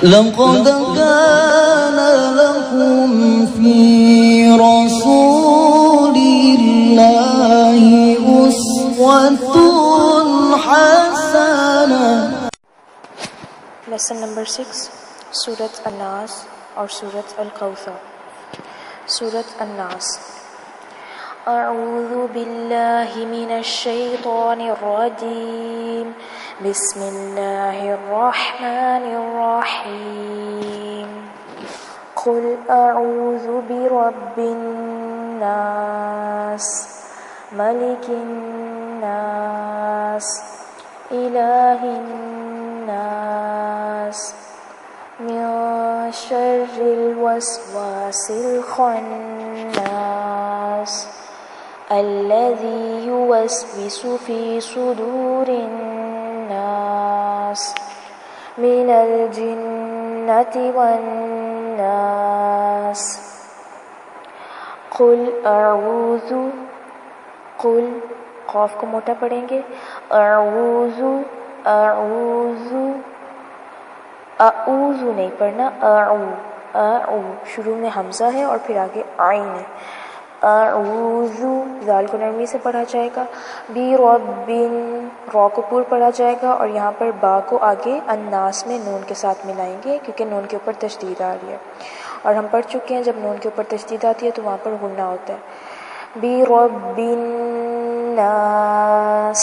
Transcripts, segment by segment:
لقد كان لكم في رسول الله أسوة حسنة. لیسن نمبر 6 سورۃ الناس اور سورۃ الکوثر. سورۃ الناس. اعوذ باللہ من الشیطان الرجیم بسم اللہ الرحمن الرحیم. قل اعوذ برب الناس ملک الناس الہ الناس من شر الوسواس الخناس الذي يوسوس في صدور الناس من الجنة والناس. قل اعوذ، قل قاف کو موٹا پڑھیں گے، اعوذ اعوذ نہیں پڑھنا، اعو شروع میں حمزہ ہے اور پھر آگے عین ہے. اعوذ ذال کو نرمی سے پڑھا جائے گا، برب را کو پور پڑھا جائے گا اور یہاں پر با کو آگے الناس میں نون کے ساتھ ملائیں گے کیونکہ نون کے اوپر تشدید آ رہی ہے، اور ہم پڑھ چکے ہیں جب نون کے اوپر تشدید آتی ہے تو وہاں پر غنہ ہوتا ہے. برب الناس.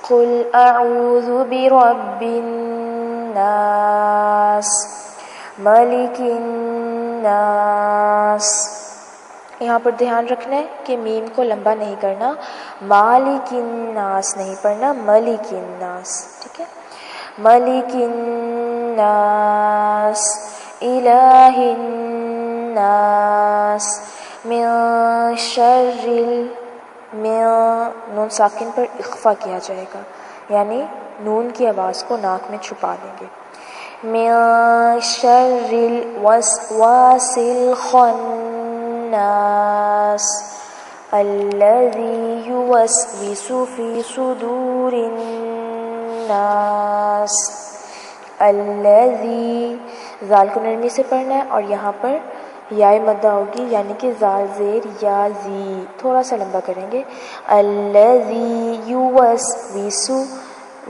قل اعوذ برب الناس ملک الناس. یہاں پر دھیان رکھنا ہے کہ میم کو لمبا نہیں کرنا، مالک الناس نہیں پڑھنا، ملک الناس. ٹھیک ہے. ملک الناس الہ الناس من شر نون ساکن پر اخفا کیا جائے گا، یعنی نون کی آواز کو ناک میں چھپا دیں گے. من شر الوسواس الخناس الذي يوسوس في صدور الناس. الذي ذال کو نرمی سے پڑھنا ہے اور یہاں پر یا مدہ ہوگی، یعنی کہ زال زیر یا زی تھوڑا سا لمبا کریں گے. الذی یوسوس،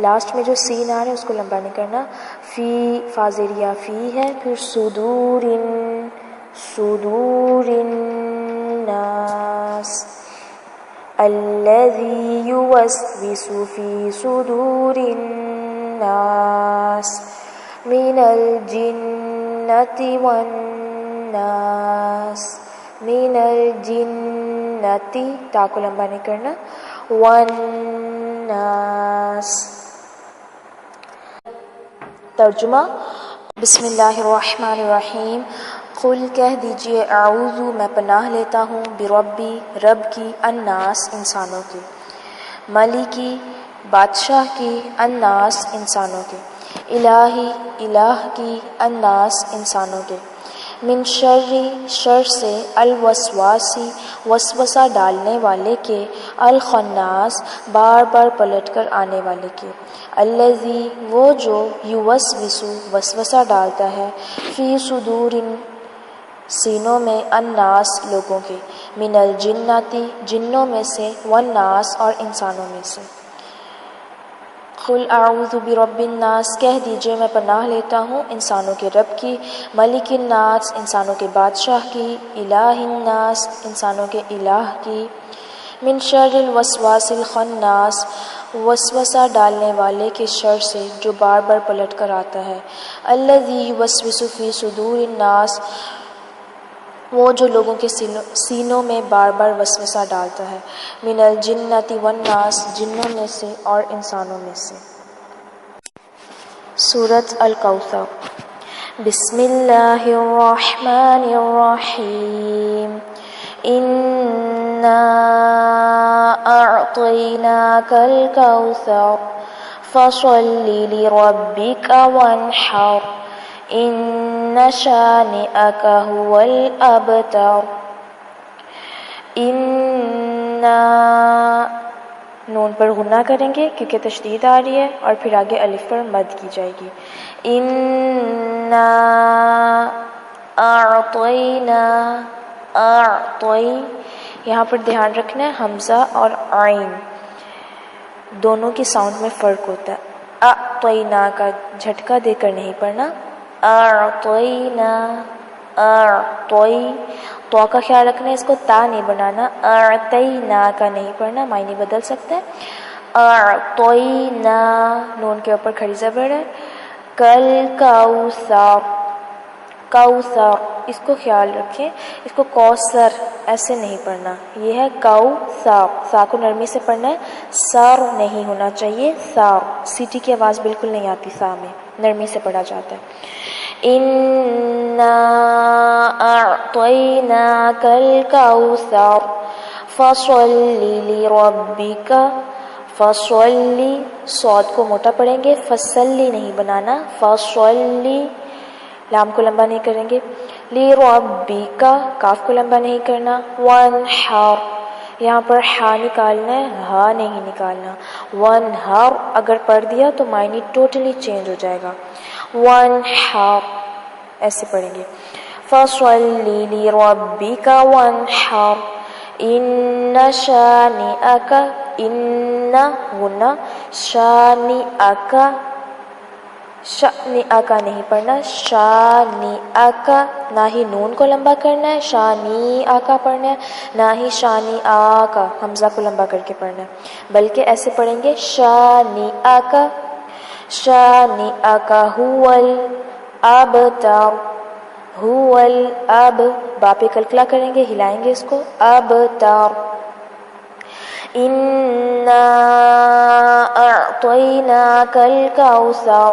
لاسٹ میں جو سین آ رہا ہے اس کو لمبا نہیں کرنا. فی فا زیر یا فی ہے، پھر صدور الناس. الذی یوسوس فی صدور الناس من الجنة والناس. من الجنة تا کو لمبا نہیں کرنا، والناس. ترجمہ. بسم اللہ الرحمن الرحیم. قل کہہ دیجئے اعوذ میں پناہ لیتا ہوں بربی رب کی، الناس انسانوں کی، ملکی بادشاہ کی، الناس انسانوں کے، الہی الہ کی، الناس انسانوں کے، من شر شر سے، الوسواسی وسوسہ ڈالنے والے کے، الخناس بار بار پلٹ کر آنے والے کے، الذی وہ جو یوسوسو وسوسہ ڈالتا ہے، فی صدور سینوں میں، الناس لوگوں کے، من الجناتی جنوں میں سے، والناس اور انسانوں میں سے. قل اعوذ برب الناس کہہ دیجئے میں پناہ لیتا ہوں انسانوں کے رب کی، ملک الناس انسانوں کے بادشاہ کی، الہ الناس انسانوں کے الہ کی، من شر الوسواس الخناس وسوسہ ڈالنے والے کے شر سے جو بار بار پلٹ کر آتا ہے، الذی یوسوس فی صدور الناس وہ جو لوگوں کے سینوں میں بار بار وسوسہ ڈالتا ہے، من الجنۃ والناس جنوں میں سے اور انسانوں میں سے. سورۃ الکوثر. بسم اللہ الرحمن الرحیم. انا اعطیناک الکوثر فصل لربک وانحر ان شانئک هو الابتر. نون پر غنہ کریں گے کیونکہ تشدید آ رہی ہے اور پھر آگے الف پر مد کی جائے گی. ان انا اعطینا اعطی، یہاں پر دھیان رکھنا ہے حمزہ اور عین دونوں کی ساؤنڈ میں فرق ہوتا ہے. اعطینا کا جھٹکا دے کر نہیں پڑھنا. اعطینا اعطی، تو کا خیال رکھنا ہے، اس کو تا نہیں بنانا. اعطینا کا نہیں پڑھنا، معنی بدل سکتا ہے. اعطینا نون کے اوپر کھڑی زبر ہے. کل کوثر، کوثر اس کو خیال رکھیں، اس کو کوثر ایسے نہیں پڑھنا، یہ ہے کوثر. سا کو نرمی سے پڑھنا ہے، سار نہیں ہونا چاہیے. سار سیٹی کی آواز بالکل نہیں آتی، سا میں نرمی سے پڑھا جاتا ہے. انا اعطیناک الکوثر فصل لربک، فصلی صاد کو موٹا پڑھیں گے، فصلی نہیں بنانا. فصلی لام کو لمبا نہیں کریں گے. لربک کاف کو لمبا نہیں کرنا. وانحر یہاں پر ہا نکالنا ہے، ہا نہیں نکالنا. وانحر اگر پڑھ دیا تو معنی ٹوٹلی چینج ہو جائے گا. وانحر ایسے پڑھیں گے. فصلی لربک وانحر ان شانئک، ان غنہ، شانئک، شانئک نہیں پڑھنا. شانئک نہ ہی نون کو لمبا کرنا ہے، شانئک پڑھنا ہے، نہ ہی شانئک حمزہ کو لمبا کر کے پڑھنا ہے، بلکہ ایسے پڑھیں گے شانئک. شانئک هو الابتر، هو الاب با پہ کلکلا کریں گے، ہلائیں گے اس کو. ابتر. انا اعطیناک الکوثر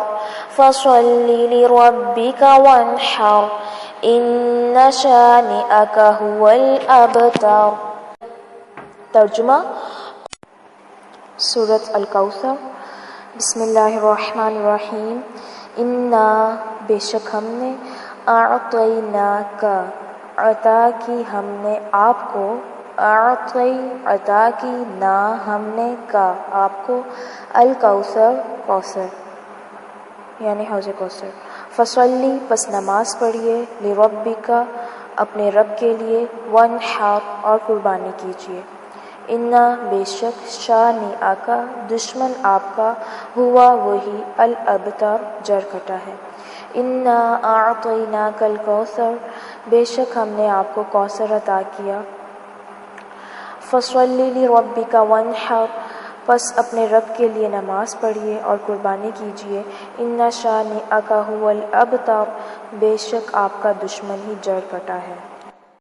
فصل لربک وانحر ان شانئک هو الابتر. ترجمہ سورۃ الکوثر. بسم اللہ الرحمن الرحیم. انا بے شک ہم نے، اعطیناک عطا کی ہم نے آپ کو، اعطی عطا کی نا ہم نے کا آپ کو، الکوثر کوثر یعنی حوض کوثر. فصلی پس نماز پڑھیے، لربک اپنے رب کے لیے، وانحر اور قربانی کیجیے. انا بے شک، شانئک دشمن آپ کا، ہوا وہی، الابتر جڑ کٹا ہے. انا اعطیناک الکوثر بے شک ہم نے آپ کو کوثر عطا کیا. فصلی لربک وانحر پس اپنے رب کے لیے نماز پڑھیے اور قربانی کیجیے. ان شانئک هو الابتر بے شک آپ کا دشمن ہی جڑ کٹا ہے.